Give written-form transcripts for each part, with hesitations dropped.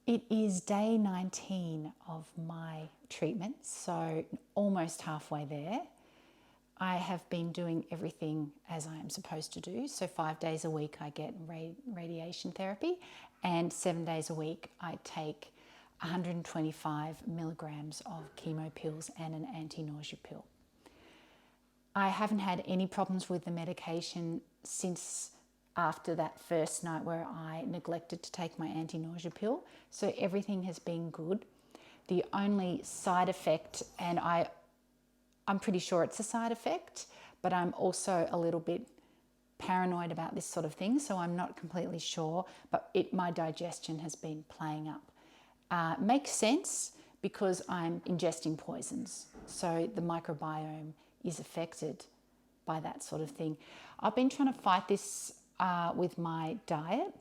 It is day 19 of my treatment, so almost halfway there. I have been doing everything as I am supposed to do. So 5 days a week I get radiation therapy, and 7 days a week I take 125 milligrams of chemo pills and an anti-nausea pill. I haven't had any problems with the medication since after that first night where I neglected to take my anti-nausea pill. So everything has been good. The only side effect, and I'm pretty sure it's a side effect, but I'm also a little bit paranoid about this sort of thing, so I'm not completely sure, but my digestion has been playing up. Makes sense because I'm ingesting poisons, so the microbiome is affected by that sort of thing. I've been trying to fight this with my diet.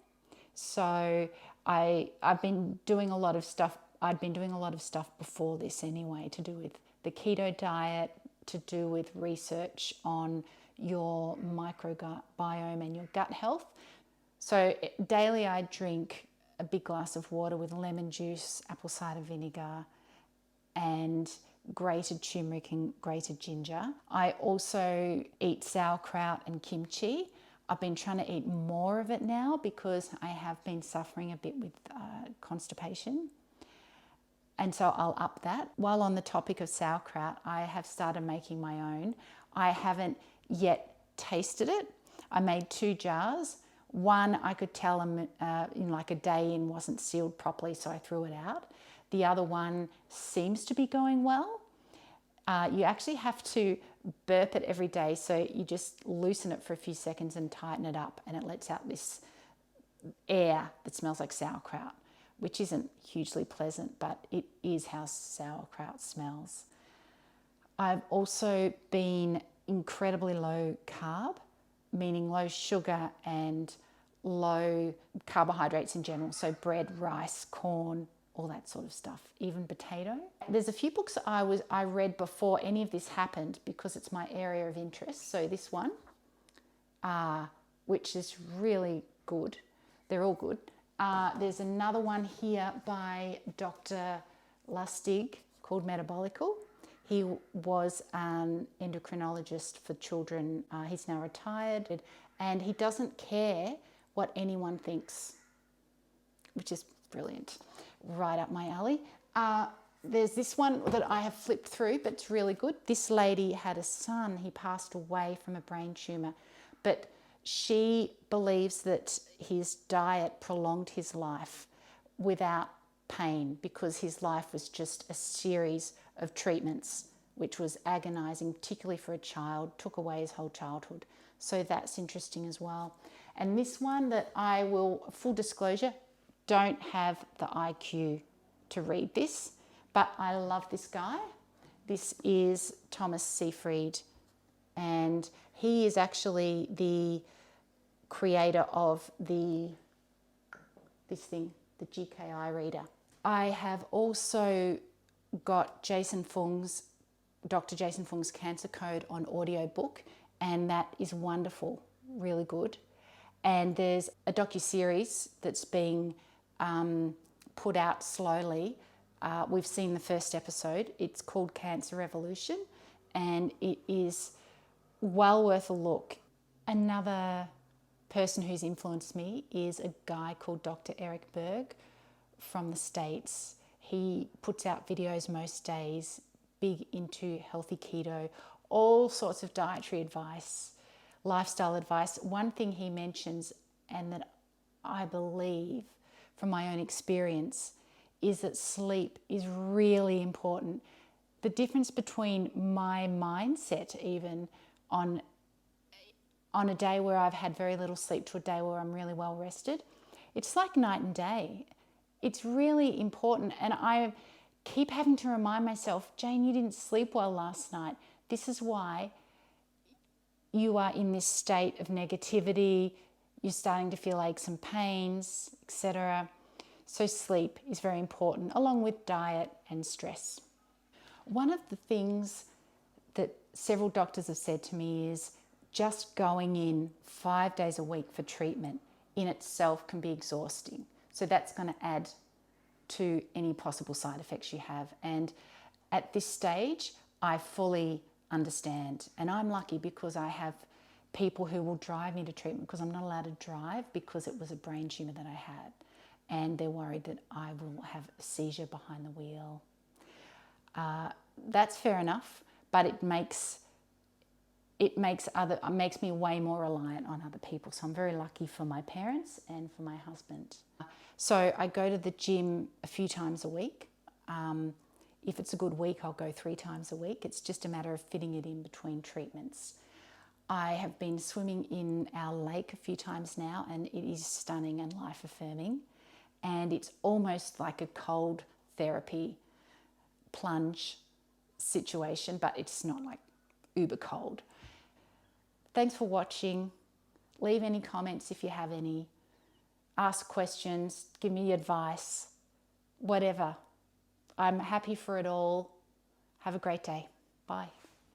So I've been doing a lot of stuff. I'd been doing a lot of stuff before this anyway, to do with the keto diet, to do with research on your microbiome and your gut health. So daily I drink a big glass of water with lemon juice, apple cider vinegar, and grated turmeric and grated ginger. I also eat sauerkraut and kimchi. I've been trying to eat more of it now because I have been suffering a bit with constipation. And so I'll up that. While on the topic of sauerkraut, I have started making my own. I haven't yet tasted it. I made 2 jars. One I could tell in like a day in wasn't sealed properly, so I threw it out. The other one seems to be going well. You actually have to burp it every day, so you just loosen it for a few seconds and tighten it up, and it lets out this air that smells like sauerkraut, which isn't hugely pleasant, but it is how sauerkraut smells. I've also been incredibly low carb, meaning low sugar and low carbohydrates in general, so bread, rice, corn, all that sort of stuff, even potato. There's a few books I read before any of this happened because it's my area of interest. So this one, which is really good. They're all good. There's another one here by Dr. Lustig called Metabolical. He was an endocrinologist for children. He's now retired, and he doesn't care what anyone thinks, which is brilliant. Right up my alley. There's this one that I have flipped through, but it's really good. This lady had a son. He passed away from a brain tumor, but she believes that his diet prolonged his life without pain because his life was just a series of treatments, which was agonizing, particularly for a child, took away his whole childhood. So that's interesting as well. And this one that I will, full disclosure, don't have the IQ to read this, but I love this guy. This is Thomas Seyfried, and he is actually the creator of this thing, the GKI reader. I have also got Dr. Jason Fung's Cancer Code on audiobook, and that is wonderful, really good. And there's a docuseries that's being put out slowly. We've seen the first episode. It's called CancerEvolution, and it is well worth a look. Another person who's influenced me is a guy called Dr. Eric Berg from the States. He puts out videos most days, big into healthy keto, all sorts of dietary advice, lifestyle advice. One thing he mentions, and that I believe from my own experience, is that sleep is really important. The difference between my mindset even on a day where I've had very little sleep to a day where I'm really well rested, it's like night and day. It's really important, and I keep having to remind myself, Jane, you didn't sleep well last night. This is why you are in this state of negativity. You're starting to feel aches and pains, etc. So sleep is very important, along with diet and stress. One of the things that several doctors have said to me is just going in 5 days a week for treatment in itself can be exhausting. So that's going to add to any possible side effects you have. And at this stage, I fully understand. And I'm lucky because I have people who will drive me to treatment, because I'm not allowed to drive because it was a brain tumor that I had. And they're worried that I will have a seizure behind the wheel. That's fair enough, but it makes me way more reliant on other people. So I'm very lucky for my parents and for my husband. So I go to the gym a few times a week. If it's a good week, I'll go 3 times a week. It's just a matter of fitting it in between treatments. I have been swimming in our lake a few times now, and it is stunning and life-affirming. And it's almost like a cold therapy plunge situation, but it's not like uber cold. Thanks for watching. Leave any comments if you have any. Ask questions, give me advice, whatever. I'm happy for it all. Have a great day. Bye.